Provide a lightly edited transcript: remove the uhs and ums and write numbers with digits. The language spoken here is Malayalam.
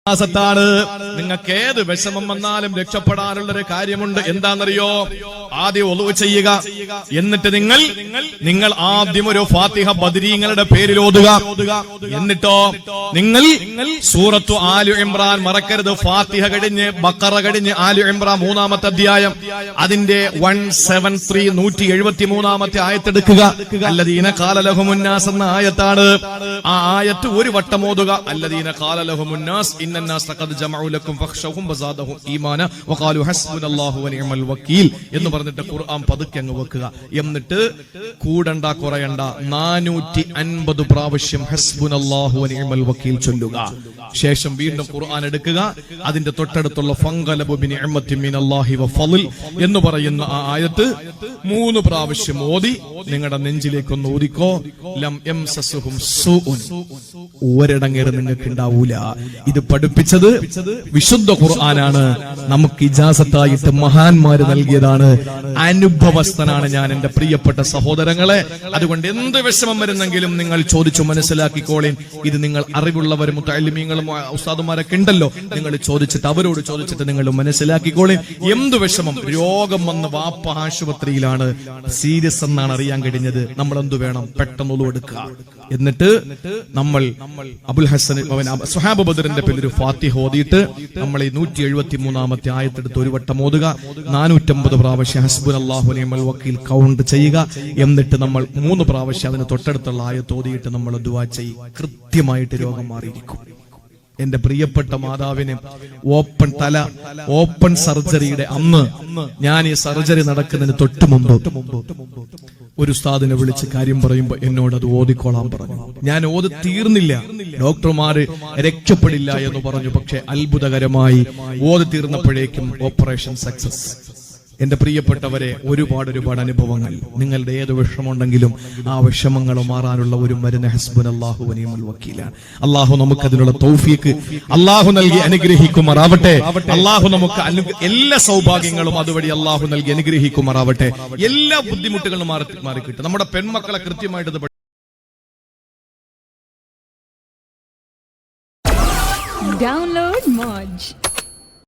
ാണ്. നിങ്ങൾക്ക് ഏത് വിഷമം വന്നാലും രക്ഷപ്പെടാനുള്ളൊരു കാര്യമുണ്ട്. എന്താണെന്നറിയോ? ആദ്യം ഒളു ചെയ്യുക. എന്നിട്ട് നിങ്ങൾ ആദ്യം ഒരു ഫാത്തിഹ ബദരീങ്ങളുടെ പേരിൽ ഓതുക. എന്നിട്ടോ നിങ്ങൾ സൂറത്തു ആലു ഇമ്രാൻ മറക്കരുത്. ഫാത്തിഹ കഴിഞ്ഞ് ബഖറ കഴിഞ്ഞ് ആലു ഇമ്രാൻ 3-ാമത്തെ അധ്യായം അതിന്റെ 173 173-ാമത്തെ ആയത്തെടുക്കുക. അല്ലദീന ഖാല ലഹുമുന്നാസ് എന്ന ആയത്താണ്. ആ ആയത്ത് ഒരു വട്ടം ഓതുക. അല്ലദീന ഖാല ലഹുമുന്നാസ് ഇന്നന്നാസ് ഖദ് ജമഉ ലക്കും ഫഖ്ശൗഹും വസാദഹും ഈമാന വഖാലു ഹസ്ബുനല്ലാഹു വനിഅമൽ വക്കീൽ എന്ന് പറഞ്ഞിട്ട് ഖുർആൻ പതുക്കെ അങ്ങ് വെക്കുക. എന്നിട്ട് കൂടണ്ട കുറയണ്ട 450 പ്രാവശ്യം ഹസ്ബുനല്ലാഹു വനിഅമൽ വക്കീൽ ചൊല്ലുക. ശേഷം വീണ്ടും ഖുർആൻ എടുക്കുക. അതിന്റെ തൊട്ടടുത്തുള്ള ഫൻഖലബു ബിനിഅമത്തി മിനല്ലാഹി വഫളൽ എന്ന് പറയുന്ന ആ ആയത്ത് 3 പ്രാവശ്യം ഓതി നിങ്ങളുടെ നെഞ്ചിലേക്കൊന്ന് ഊതിക്കോ. ലം യംസസുഹും സൂഉൻ, ഒരിടങ്ങേറ് നിങ്ങൾക്ക് ഉണ്ടാവൂല. ഇത് പഠിപ്പിച്ചത് വിശുദ്ധ ഖുർആനാണ്. നമുക്ക് ഇജാസത്തായിട്ട് മഹാന്മാര് നൽകിയതാണ്. അനുഭവസ്ഥനാണ് ഞാൻ, എന്റെ പ്രിയപ്പെട്ട സഹോദരങ്ങളെ. അതുകൊണ്ട് എന്ത് വിഷമം വരുന്നെങ്കിലും നിങ്ങൾ ചോദിച്ചു മനസ്സിലാക്കിക്കോളീൻ. ഇത് നിങ്ങൾ അറിവുള്ളവരും മുത്തഅല്ലിമീങ്ങളും ഉസ്താദുമാരൊക്കെ ഉണ്ടല്ലോ, നിങ്ങൾ ചോദിച്ചിട്ട് അവരോട് ചോദിച്ചിട്ട് നിങ്ങൾ മനസ്സിലാക്കിക്കോളീൻ. എന്ത് വിഷമം, രോഗം വന്ന് വാപ്പ ആശുപത്രിയിലാണ്, സീരിയസ് എന്നാണ് അറിയാൻ കഴിഞ്ഞത്. നമ്മൾ എന്തു വേണം? പെട്ടെന്ന് ഒളു എടുക്കുക. എന്നിട്ട് നമ്മൾ അബുൽ ഹസൻ സുഹാബ ബദറിന്റെ പേരിൽ ഒരു ഫാത്തിഹ ഓതിയിട്ട് നമ്മൾ ഈ 173-ാമത്തെ ആയത്തെടുത്ത് ഒരു വട്ടം ഓതുക. 450 പ്രാവശ്യം ഹസ്ബുനല്ലാഹു വനിഅമൽ വക്കീൽ കൗണ്ട് ചെയ്യുക. എന്നിട്ട് നമ്മൾ 3 പ്രാവശ്യം അതിന് തൊട്ടടുത്തുള്ള ആയത്ത് ഓതിയിട്ട് നമ്മൾ ദുആ ചെയ്യും. കൃത്യമായിട്ട് രോഗം മാറിയിരിക്കും. എന്റെ പ്രിയപ്പെട്ട മാതാവിന് ഓപ്പൺ സർജറിയുടെ അന്ന്, ഞാൻ ഈ സർജറി നടക്കുന്നതിന് തൊട്ട് മുമ്പ് ഒരു ഉസ്താദിനെ വിളിച്ച് കാര്യം പറയുമ്പോ എന്നോട് അത് ഓതിക്കോളാൻ പറഞ്ഞു. ഞാൻ ഓതി തീർന്നില്ല. ഡോക്ടർമാര് രക്ഷപ്പെടില്ല എന്ന് പറഞ്ഞു. പക്ഷെ അത്ഭുതകരമായി ഓതി തീർന്നപ്പോഴേക്കും ഓപ്പറേഷൻ സക്സസ്. എന്റെ പ്രിയപ്പെട്ടവരെ, ഒരുപാട് അനുഭവങ്ങൾ. നിങ്ങളുടെ ഏത് വിഷമമുണ്ടെങ്കിലും ആ വിഷമങ്ങൾ മാറാനുള്ള ഒരു മരുന്ന് ഹസ്ബുനല്ലാഹു വനിഅമൽ വക്കീലാണ്. അള്ളാഹു നമുക്കതിനുള്ള തൗഫീഖ് അള്ളാഹു നൽകി അനുഗ്രഹിക്കുമാറാവട്ടെ. അള്ളാഹു നമുക്ക് എല്ലാ സൗഭാഗ്യങ്ങളും അതുവഴി അള്ളാഹു നൽകി അനുഗ്രഹിക്കുമാറാവട്ടെ. എല്ലാ ബുദ്ധിമുട്ടുകളും മാറിക്കിട്ടും. നമ്മുടെ പെൺമക്കളെ കൃത്യമായിട്ട്